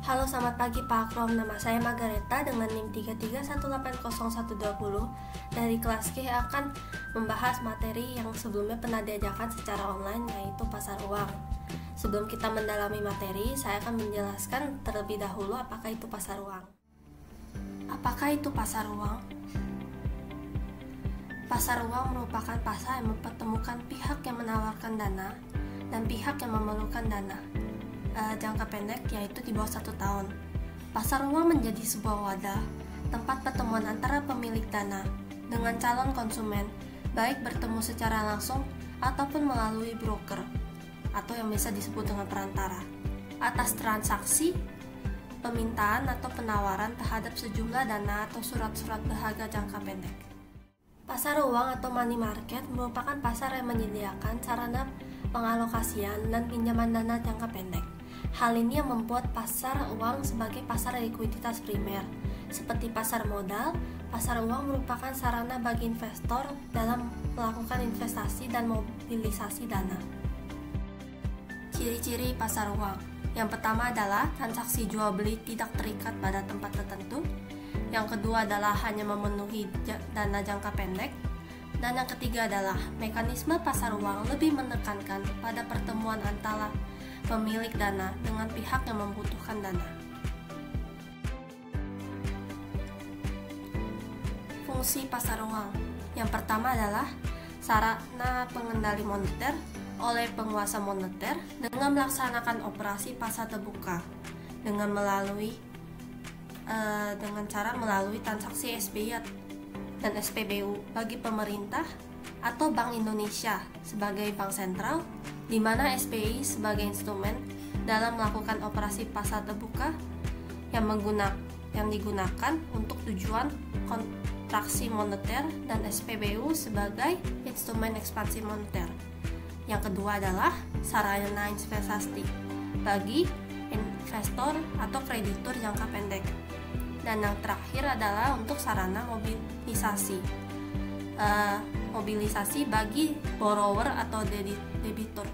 Halo, selamat pagi Pak Akrom. Nama saya Margareta dengan NIM 33180120 dari kelas G akan membahas materi yang sebelumnya pernah diajarkan secara online, yaitu pasar uang. Sebelum kita mendalami materi, saya akan menjelaskan terlebih dahulu apakah itu pasar uang. Apakah itu pasar uang? Pasar uang merupakan pasar yang mempertemukan pihak yang menawarkan dana dan pihak yang memerlukan dana jangka pendek, yaitu di bawah 1 tahun. Pasar uang menjadi sebuah wadah tempat pertemuan antara pemilik dana dengan calon konsumen, baik bertemu secara langsung ataupun melalui broker atau yang bisa disebut dengan perantara, atas transaksi permintaan atau penawaran terhadap sejumlah dana atau surat-surat berharga jangka pendek. Pasar uang atau money market merupakan pasar yang menyediakan sarana pengalokasian dan pinjaman dana jangka pendek. Hal ini yang membuat pasar uang sebagai pasar likuiditas primer. Seperti pasar modal, pasar uang merupakan sarana bagi investor dalam melakukan investasi dan mobilisasi dana. Ciri-ciri pasar uang. Yang pertama adalah transaksi jual beli tidak terikat pada tempat tertentu. Yang kedua adalah hanya memenuhi dana jangka pendek. Dan yang ketiga adalah mekanisme pasar uang lebih menekankan pada pertemuan antara pemilik dana dengan pihak yang membutuhkan dana. Fungsi pasar uang. Yang pertama adalah sarana pengendali moneter oleh penguasa moneter dengan melaksanakan operasi pasar terbuka dengan cara melalui transaksi SBI dan SPBU bagi pemerintah atau Bank Indonesia sebagai bank sentral, di mana SBI sebagai instrumen dalam melakukan operasi pasar terbuka yang digunakan untuk tujuan kontraksi moneter, dan SPBU sebagai instrumen ekspansi moneter. Yang kedua adalah sarana investasi bagi investor atau kreditur jangka pendek. Dan yang terakhir adalah untuk sarana mobilisasi bagi borrower atau debitur.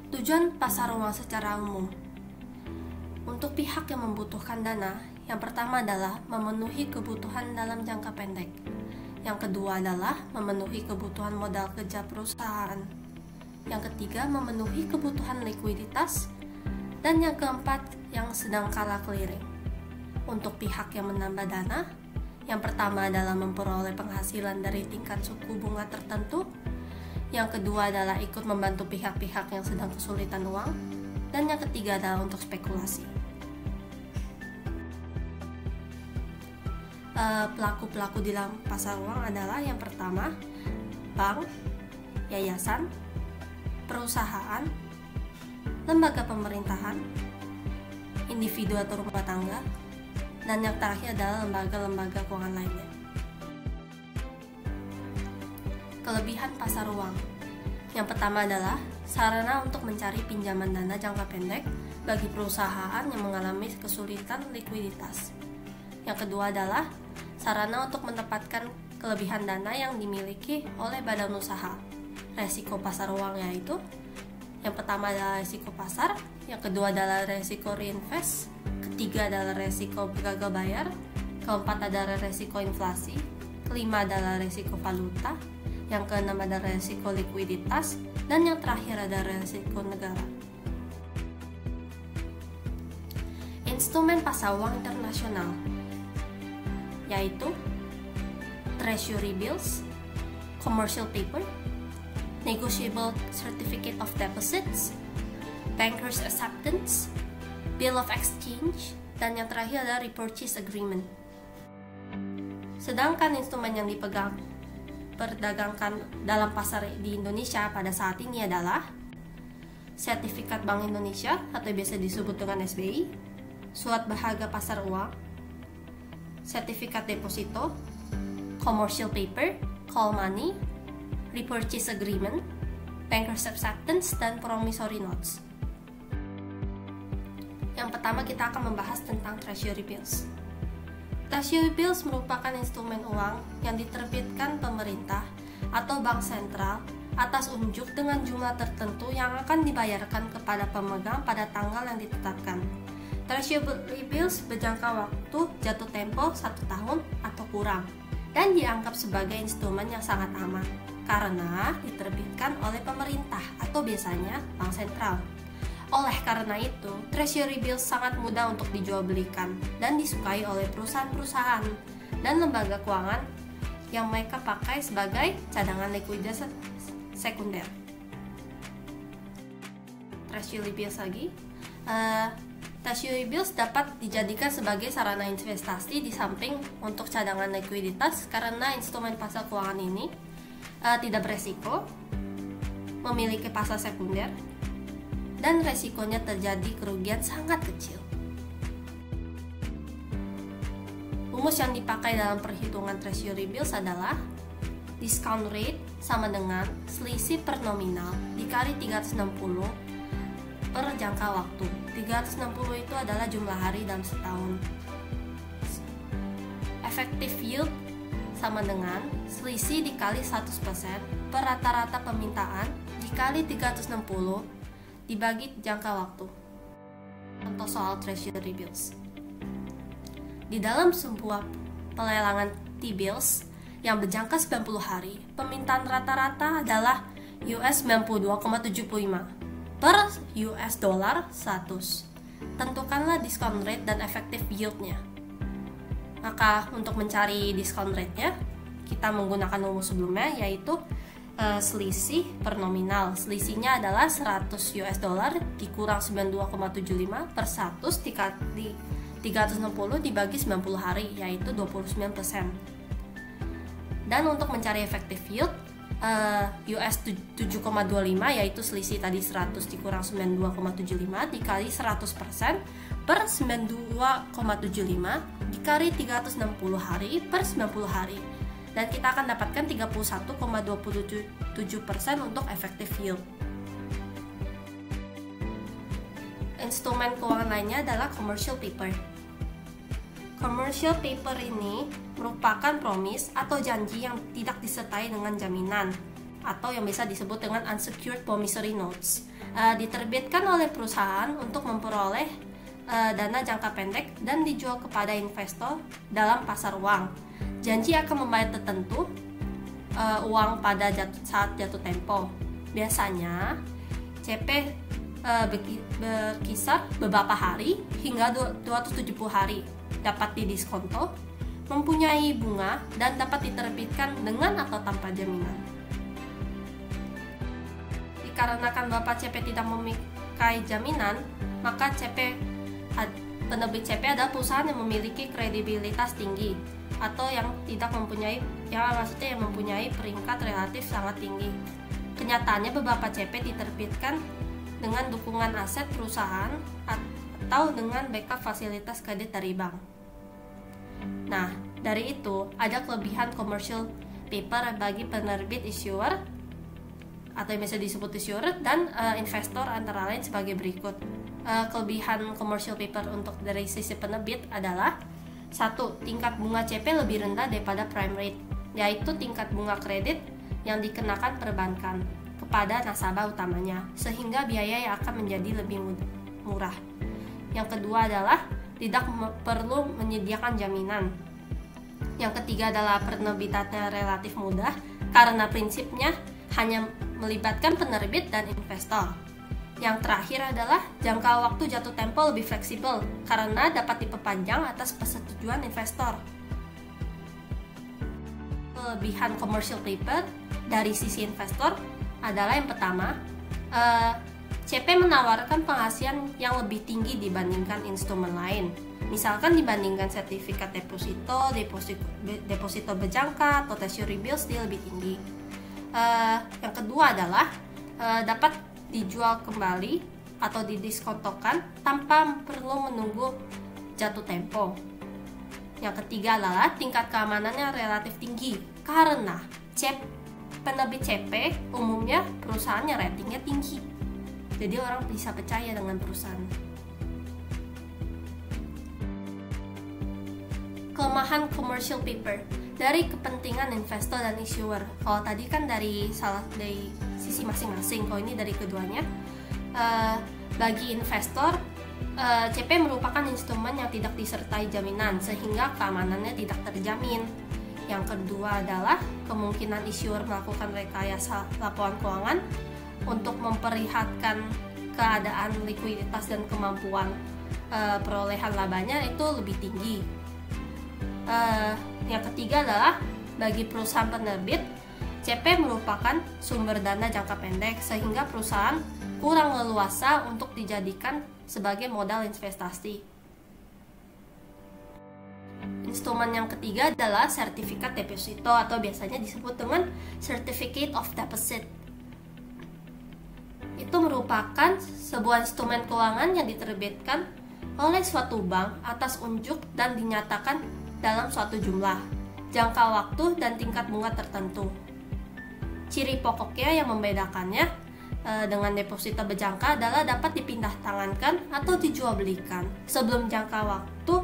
Tujuan pasar uang secara umum. Untuk pihak yang membutuhkan dana, yang pertama adalah memenuhi kebutuhan dalam jangka pendek. Yang kedua adalah memenuhi kebutuhan modal kerja perusahaan. Yang ketiga, memenuhi kebutuhan likuiditas. Dan yang keempat, yang sedang kalah clearing. Untuk pihak yang menambah dana, yang pertama adalah memperoleh penghasilan dari tingkat suku bunga tertentu. Yang kedua adalah ikut membantu pihak-pihak yang sedang kesulitan uang. Dan yang ketiga adalah untuk spekulasi. Pelaku-pelaku di dalam pasar uang adalah yang pertama, bank, yayasan, perusahaan, lembaga pemerintahan, individu atau rumah tangga, dan yang terakhir adalah lembaga-lembaga keuangan lainnya. Kelebihan pasar uang. Yang pertama adalah sarana untuk mencari pinjaman dana jangka pendek bagi perusahaan yang mengalami kesulitan likuiditas. Yang kedua adalah sarana untuk mendapatkan kelebihan dana yang dimiliki oleh badan usaha. Resiko pasar uang yaitu yang pertama adalah resiko pasar, yang kedua adalah resiko reinvest, ketiga adalah resiko gagal bayar, keempat adalah resiko inflasi, kelima adalah resiko valuta, yang keenam adalah resiko likuiditas, dan yang terakhir adalah resiko negara. Instrumen pasar uang internasional yaitu Treasury Bills, Commercial Paper, Negotiable Certificate of Deposits, Bankers Acceptance, Bill of Exchange, dan yang terakhir adalah Repurchase Agreement. Sedangkan instrumen yang diperdagangkan dalam pasar di Indonesia pada saat ini adalah Sertifikat Bank Indonesia atau biasa disebut dengan SBI, Surat Berharga Pasar Uang, Sertifikat Deposito, Commercial Paper, Call Money, Repurchase Agreement, Bankers Acceptance, dan Promissory Notes. Yang pertama kita akan membahas tentang Treasury Bills. Treasury Bills merupakan instrumen uang yang diterbitkan pemerintah atau bank sentral atas unjuk dengan jumlah tertentu yang akan dibayarkan kepada pemegang pada tanggal yang ditetapkan. Treasury bills berjangka waktu jatuh tempo 1 tahun atau kurang dan dianggap sebagai instrumen yang sangat aman karena diterbitkan oleh pemerintah atau biasanya bank sentral. Oleh karena itu, treasury bills sangat mudah untuk dijual belikan dan disukai oleh perusahaan-perusahaan dan lembaga keuangan yang mereka pakai sebagai cadangan likuiditas sekunder. Treasury bills lagi. Treasury bills dapat dijadikan sebagai sarana investasi di samping untuk cadangan likuiditas karena instrumen pasar keuangan ini tidak beresiko, memiliki pasar sekunder, dan resikonya terjadi kerugian sangat kecil. Rumus yang dipakai dalam perhitungan treasury bills adalah discount rate sama dengan selisih per nominal dikali 360 per jangka waktu. 360 itu adalah jumlah hari dalam setahun. Effective yield sama dengan selisih dikali 100% per rata-rata permintaan dikali 360 dibagi jangka waktu. Contoh soal treasury bills. Di dalam sebuah pelelangan T-bills yang berjangka 90 hari, permintaan rata-rata adalah US 92,75 per US dollar 100. Tentukanlah discount rate dan effective yield-nya. Maka untuk mencari discount rate-nya, kita menggunakan rumus sebelumnya yaitu selisih per nominal. Selisihnya adalah 100 US dollar dikurang 92,75 per 100 dikali 360 dibagi 90 hari yaitu 29%. Dan untuk mencari effective yield US 7,25 yaitu selisih tadi 100 dikurang 92,75 dikali 100% per 92,75 dikali 360 hari per 90 hari. Dan kita akan dapatkan 31,27% untuk effective yield. Instrumen keuangan lainnya adalah commercial paper. Commercial paper ini merupakan promise atau janji yang tidak disertai dengan jaminan atau yang biasa disebut dengan unsecured promissory notes. Diterbitkan oleh perusahaan untuk memperoleh dana jangka pendek dan dijual kepada investor dalam pasar uang. Janji akan membayar tertentu uang pada saat jatuh tempo. Biasanya CP berkisar beberapa hari hingga 270 hari. Dapat didiskonto, mempunyai bunga, dan dapat diterbitkan dengan atau tanpa jaminan. Dikarenakan Bapak CP tidak memakai jaminan, maka penerbit CP adalah perusahaan yang memiliki kredibilitas tinggi atau yang mempunyai peringkat relatif sangat tinggi. Kenyataannya beberapa CP diterbitkan dengan dukungan aset perusahaan atau dengan backup fasilitas kredit dari bank. Nah, dari itu ada kelebihan commercial paper bagi penerbit issuer atau yang biasa disebut issuer dan investor antara lain sebagai berikut. Kelebihan commercial paper untuk dari sisi penerbit adalah 1. Tingkat bunga CP lebih rendah daripada prime rate, yaitu tingkat bunga kredit yang dikenakan perbankan kepada nasabah utamanya, sehingga biaya yang akan menjadi lebih murah. Yang kedua adalah tidak perlu menyediakan jaminan. Yang ketiga adalah penerbitannya relatif mudah karena prinsipnya hanya melibatkan penerbit dan investor. Yang terakhir adalah jangka waktu jatuh tempo lebih fleksibel karena dapat diperpanjang atas persetujuan investor. Kelebihan commercial paper dari sisi investor adalah yang pertama, CP menawarkan penghasilan yang lebih tinggi dibandingkan instrumen lain. Misalkan dibandingkan sertifikat deposito berjangka atau treasury bills dia lebih tinggi. Yang kedua adalah dapat dijual kembali atau didiskontokan tanpa perlu menunggu jatuh tempo. Yang ketiga adalah tingkat keamanannya relatif tinggi karena penerbit CP umumnya perusahaannya ratingnya tinggi. Jadi orang bisa percaya dengan perusahaan. Kelemahan commercial paper. dari kepentingan investor dan issuer. Kalau tadi kan dari sisi masing-masing, kalau ini dari keduanya. Bagi investor, CP merupakan instrumen yang tidak disertai jaminan sehingga keamanannya tidak terjamin. Yang kedua adalah kemungkinan issuer melakukan rekayasa laporan keuangan untuk memperlihatkan keadaan likuiditas dan kemampuan perolehan labanya itu lebih tinggi. Yang ketiga adalah bagi perusahaan penerbit, CP merupakan sumber dana jangka pendek sehingga perusahaan kurang leluasa untuk dijadikan sebagai modal investasi. Instrumen yang ketiga adalah sertifikat deposito atau biasanya disebut dengan Certificate of Deposit. Itu merupakan sebuah instrumen keuangan yang diterbitkan oleh suatu bank atas unjuk dan dinyatakan dalam suatu jumlah, jangka waktu, dan tingkat bunga tertentu. Ciri pokoknya yang membedakannya dengan deposito berjangka adalah dapat dipindah tangankan atau dijual belikan sebelum jangka waktu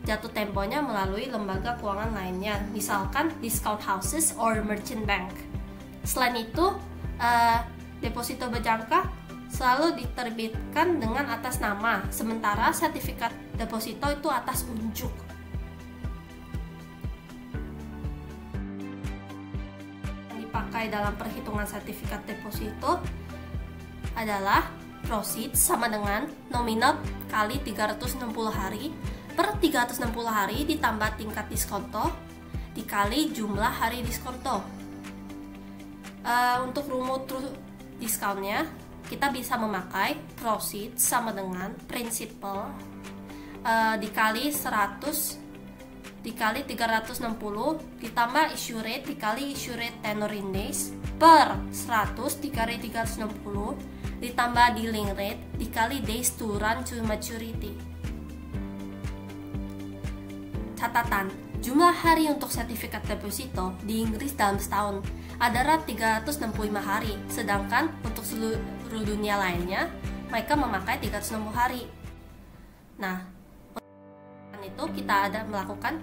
jatuh temponya melalui lembaga keuangan lainnya, misalkan discount houses or merchant bank. Selain itu, deposito berjangka selalu diterbitkan dengan atas nama, sementara sertifikat deposito itu atas unjuk. Dipakai dalam perhitungan sertifikat deposito adalah proceeds sama dengan nominal kali 360 hari per 360 hari ditambah tingkat diskonto dikali jumlah hari diskonto. Untuk rumus diskonnya kita bisa memakai proceeds sama dengan principal dikali 100 dikali 360 ditambah issue rate dikali issue rate tenor in days per 100 dikali 360 ditambah dealing rate dikali days to run to maturity. Catatan, jumlah hari untuk sertifikat deposito di Inggris dalam setahun adalah 365 hari, sedangkan untuk seluruh dunia lainnya mereka memakai 360 hari. Nah, itu kita ada melakukan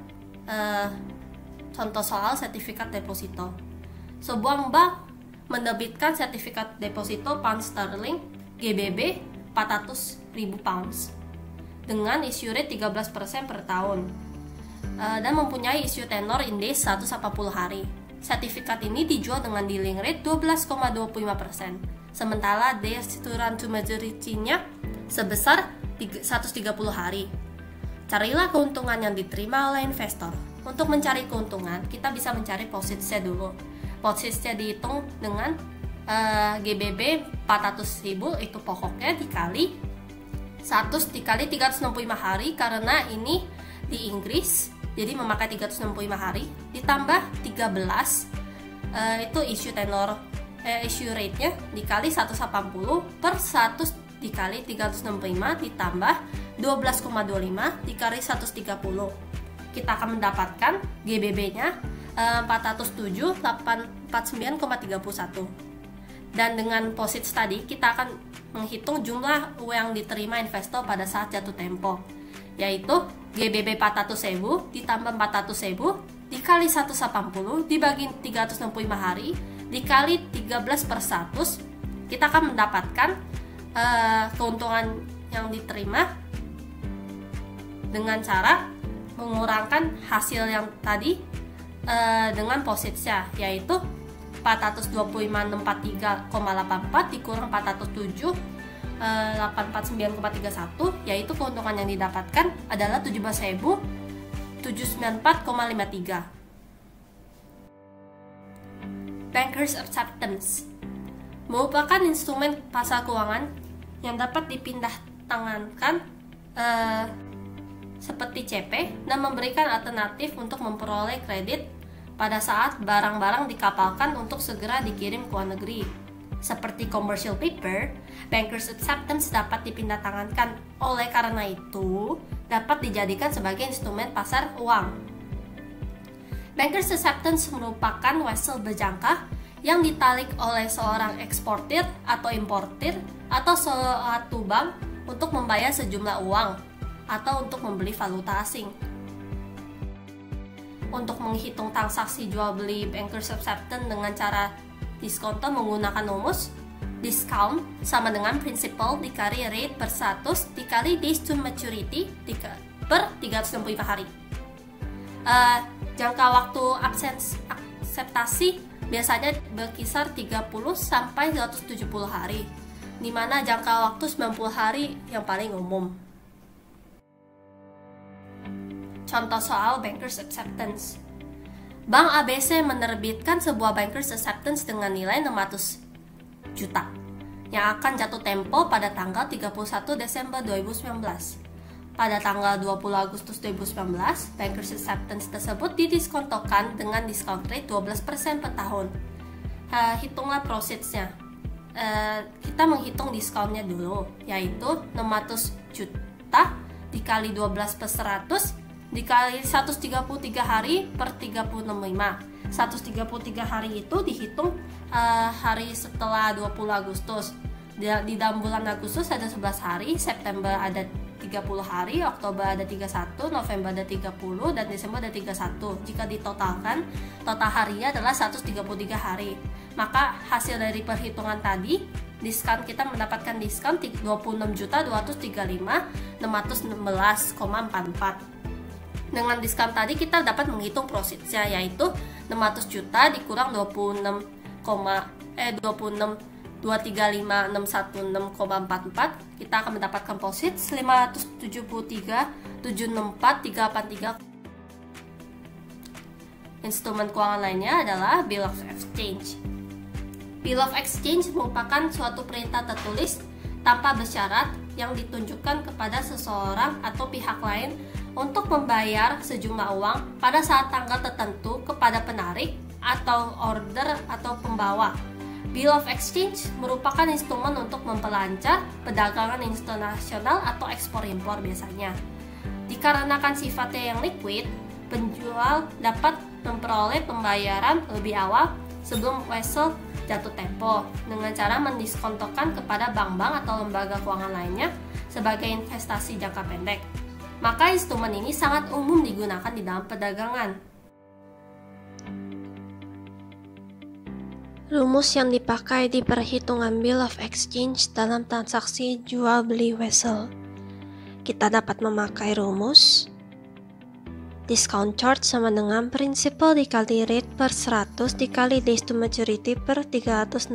contoh soal sertifikat deposito. Sebuah bank menerbitkan sertifikat deposito pound sterling GBB 400.000 pounds dengan issue rate 13% per tahun dan mempunyai issue tenor in days 180 hari. Sertifikat ini dijual dengan dealing rate 12,25%, sementara days to run to maturity-nya sebesar 130 hari. Carilah keuntungan yang diterima oleh investor. Untuk mencari keuntungan, kita bisa mencari positsnya dulu. Positsnya dihitung dengan GBB 400.000 itu pokoknya dikali 100 dikali 365 hari karena ini di Inggris, jadi memakai 365 hari ditambah 13 itu issue tenor issue rate-nya dikali 180 per 100 dikali 365 ditambah 12,25 dikali 130. Kita akan mendapatkan GBB-nya 407.849,31. Dan dengan posits tadi kita akan menghitung jumlah uang yang diterima investor pada saat jatuh tempo, yaitu GBB 400.000 ditambah 400.000 dikali 180 dibagi 365 hari dikali 13 per 100. Kita akan mendapatkan keuntungan yang diterima dengan cara mengurangkan hasil yang tadi dengan positsnya, yaitu 425.643,84 dikurang 407.849,31, yaitu keuntungan yang didapatkan adalah 17.794,53. Bankers Acceptance merupakan instrumen pasar keuangan yang dapat dipindah tangankan seperti CP dan memberikan alternatif untuk memperoleh kredit pada saat barang-barang dikapalkan untuk segera dikirim ke luar negeri. Seperti commercial paper, Bankers Acceptance dapat dipindah tangankan, oleh karena itu dapat dijadikan sebagai instrumen pasar uang. Bankers Acceptance merupakan wesel berjangka yang ditalik oleh seorang eksportir atau importir atau suatu bank untuk membayar sejumlah uang atau untuk membeli valuta asing. untuk menghitung transaksi jual beli bankers acceptance dengan cara diskonto menggunakan rumus discount sama dengan principal dikali rate per 100 dikali days to maturity per 365 hari. Jangka waktu akseptasi biasanya berkisar 30 sampai 170 hari, di mana jangka waktu 90 hari yang paling umum. Contoh soal bankers acceptance. Bank ABC menerbitkan sebuah bankers acceptance dengan nilai 600 juta yang akan jatuh tempo pada tanggal 31 Desember 2019. Pada tanggal 20 Agustus 2019, bankers acceptance tersebut didiskontokan dengan discount rate 12% per tahun. Hitunglah proceeds-nya. Kita menghitung diskonnya dulu, yaitu 600 juta dikali 12 per 100 dikali 133 hari per 365. 133 hari itu dihitung hari setelah 20 Agustus. Di dalam bulan Agustus ada 11 hari, September ada 30 hari, Oktober ada 31, November ada 30, dan Desember ada 31. Jika ditotalkan, total harinya adalah 133 hari. Maka hasil dari perhitungan tadi, diskon kita mendapatkan diskon 26.235.616,44. Dengan diskon tadi kita dapat menghitung proceeds-nya, yaitu 600 juta dikurang 26,235.616,44. Kita akan mendapatkan proceeds 573.764.383. Instrumen keuangan lainnya adalah Bill of Exchange. Bill of Exchange merupakan suatu perintah tertulis tanpa bersyarat yang ditunjukkan kepada seseorang atau pihak lain untuk membayar sejumlah uang pada saat tanggal tertentu kepada penarik atau order atau pembawa. Bill of Exchange merupakan instrumen untuk memperlancar perdagangan internasional atau ekspor impor biasanya. Dikarenakan sifatnya yang liquid, penjual dapat memperoleh pembayaran lebih awal sebelum vessel jatuh tempo dengan cara mendiskontokan kepada bank-bank atau lembaga keuangan lainnya sebagai investasi jangka pendek. Maka instrumen ini sangat umum digunakan di dalam perdagangan. Rumus yang dipakai di perhitungan Bill of Exchange dalam transaksi jual beli vessel. Kita dapat memakai rumus discount charge sama dengan principal dikali rate per 100 dikali days to maturity per 365.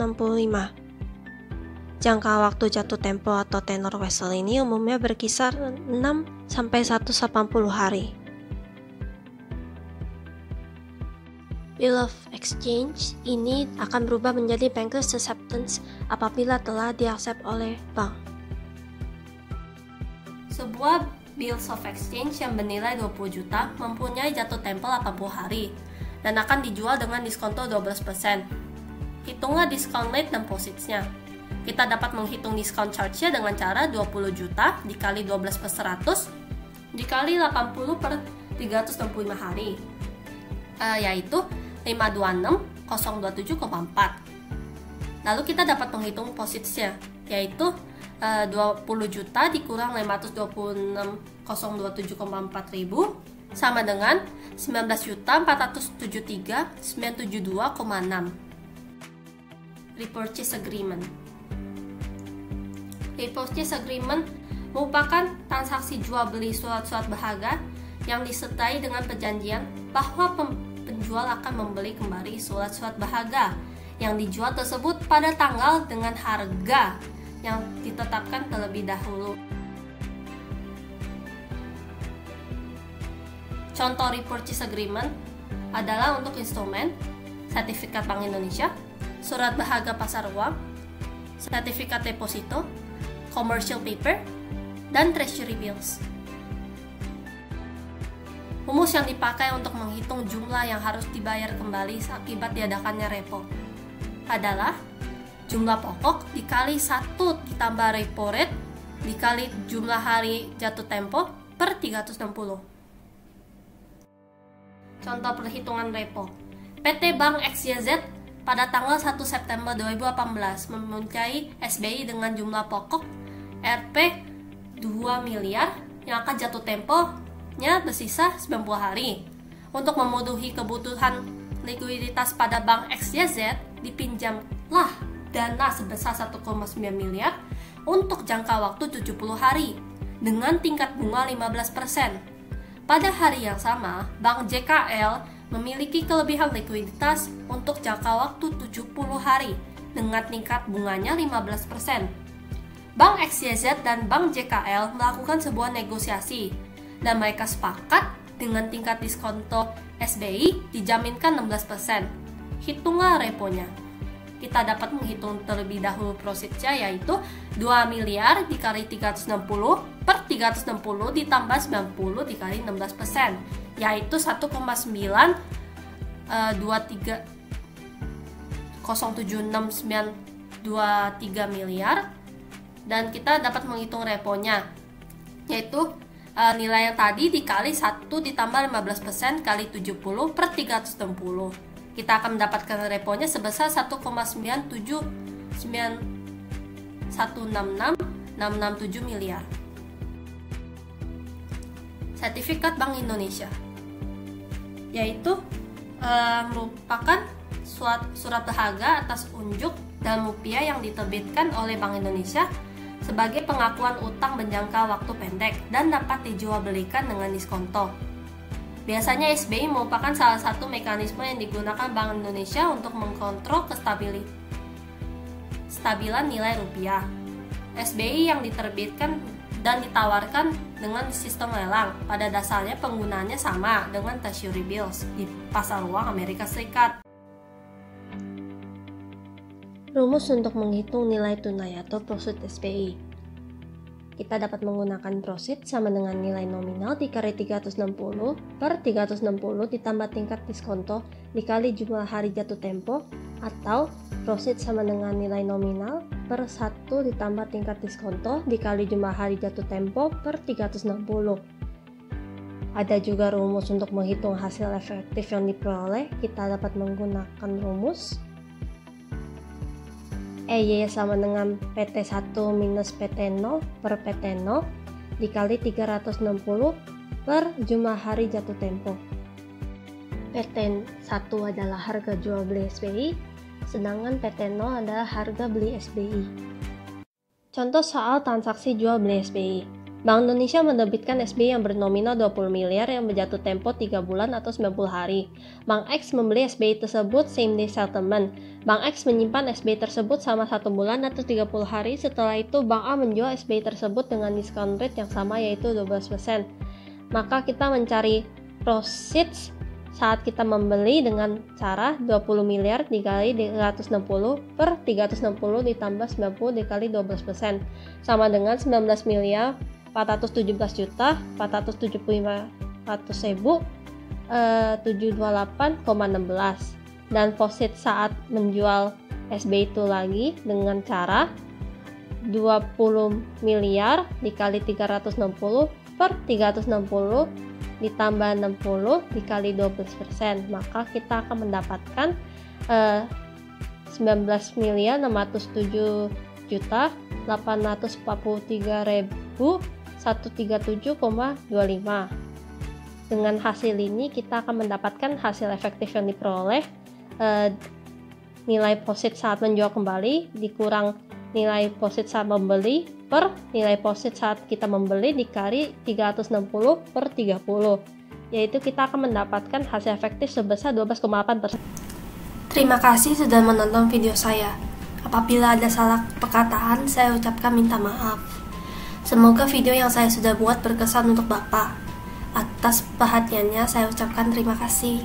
Jangka waktu jatuh tempo atau tenor vessel ini umumnya berkisar 6 sampai 180 hari. Bill of Exchange ini akan berubah menjadi bankers acceptance apabila telah diaksep oleh bank. Sebuah Bills of Exchange yang bernilai 20 juta mempunyai jatuh tempo 80 hari dan akan dijual dengan diskonto 12%. Hitunglah discount rate dan proceeds-nya. Kita dapat menghitung discount charge-nya dengan cara 20 juta dikali 12 per 100 dikali 80 per 365 hari, yaitu 526.027,4. Lalu kita dapat menghitung proceeds-nya, yaitu 20 juta dikurang 526.027,4 ribu sama dengan 19.473.972,6. Repurchase Agreement. Repurchase Agreement merupakan transaksi jual beli surat-surat berharga yang disertai dengan perjanjian bahwa penjual akan membeli kembali surat-surat berharga yang dijual tersebut pada tanggal dengan harga yang ditetapkan terlebih dahulu. Contoh repurchase agreement adalah untuk instrumen, sertifikat Bank Indonesia, surat berharga pasar uang, sertifikat deposito, commercial paper, dan treasury bills. Rumus yang dipakai untuk menghitung jumlah yang harus dibayar kembali akibat diadakannya repo adalah jumlah pokok dikali 1 ditambah repo rate dikali jumlah hari jatuh tempo per 360. Contoh perhitungan repo. PT Bank XYZ pada tanggal 1 September 2018 mempunyai SBI dengan jumlah pokok Rp 2 miliar yang akan jatuh temponya bersisa 90 hari. Untuk memenuhi kebutuhan likuiditas pada Bank XYZ, dipinjamlah dana sebesar 1,9 miliar untuk jangka waktu 70 hari dengan tingkat bunga 15%. Pada hari yang sama, Bank JKL memiliki kelebihan likuiditas untuk jangka waktu 70 hari dengan tingkat bunganya 15%. Bank XYZ dan Bank JKL melakukan sebuah negosiasi dan mereka sepakat dengan tingkat diskonto SBI dijaminkan 16%. Hitungan reponya. Kita dapat menghitung terlebih dahulu prosesnya, yaitu 2 miliar dikali 360 per 360 ditambah 90 dikali 16%, yaitu 1,9076923 miliar. Dan kita dapat menghitung reponya, yaitu nilai yang tadi dikali 1 ditambah 15% kali 70 per 360. Kita akan mendapatkan reponya sebesar 1,9191667 miliar. Sertifikat Bank Indonesia, yaitu merupakan surat berharga atas unjuk dan rupiah yang diterbitkan oleh Bank Indonesia sebagai pengakuan utang berjangka waktu pendek dan dapat dijual belikan dengan diskonto. Biasanya SBI merupakan salah satu mekanisme yang digunakan Bank Indonesia untuk mengkontrol kestabilan nilai rupiah. SBI yang diterbitkan dan ditawarkan dengan sistem lelang, pada dasarnya penggunaannya sama dengan Treasury bills di pasar uang Amerika Serikat. Rumus untuk menghitung nilai tunai atau prosit SBI. Kita dapat menggunakan prosit sama dengan nilai nominal dikali 360 per 360 ditambah tingkat diskonto dikali jumlah hari jatuh tempo, atau prosit sama dengan nilai nominal per 1 ditambah tingkat diskonto dikali jumlah hari jatuh tempo per 360. Ada juga rumus untuk menghitung hasil efektif yang diperoleh. Kita dapat menggunakan rumus EY sama dengan PT1 minus PT0 per PT0 dikali 360 per jumlah hari jatuh tempo. PT1 adalah harga jual beli SBI, sedangkan PT0 adalah harga beli SBI. Contoh soal transaksi jual beli SBI. Bank Indonesia menerbitkan SBI yang bernominal 20 miliar yang berjatuh tempo 3 bulan atau 90 hari. Bank X membeli SBI tersebut same day settlement. Bank X menyimpan SBI tersebut selama 1 bulan atau 30 hari. Setelah itu Bank A menjual SBI tersebut dengan discount rate yang sama, yaitu 12%. Maka kita mencari proceeds saat kita membeli dengan cara 20 miliar dikali 360 per 360 ditambah 90 dikali 12%, sama dengan 19 miliar 417 juta 475.728,16. Dan proceed saat menjual SBI itu lagi dengan cara 20 miliar dikali 360 per 360 ditambah 60 dikali 12%, maka kita akan mendapatkan 19 miliar 607 juta 843.137,25. Dengan hasil ini kita akan mendapatkan hasil efektif yang diperoleh, nilai prosit saat menjual kembali dikurang nilai prosit saat membeli per nilai prosit saat kita membeli dikali 360 per 30, yaitu kita akan mendapatkan hasil efektif sebesar 12,8%. Terima kasih sudah menonton video saya. Apabila ada salah perkataan, saya ucapkan minta maaf. Semoga video yang saya sudah buat berkesan untuk Bapak. Atas perhatiannya saya ucapkan terima kasih.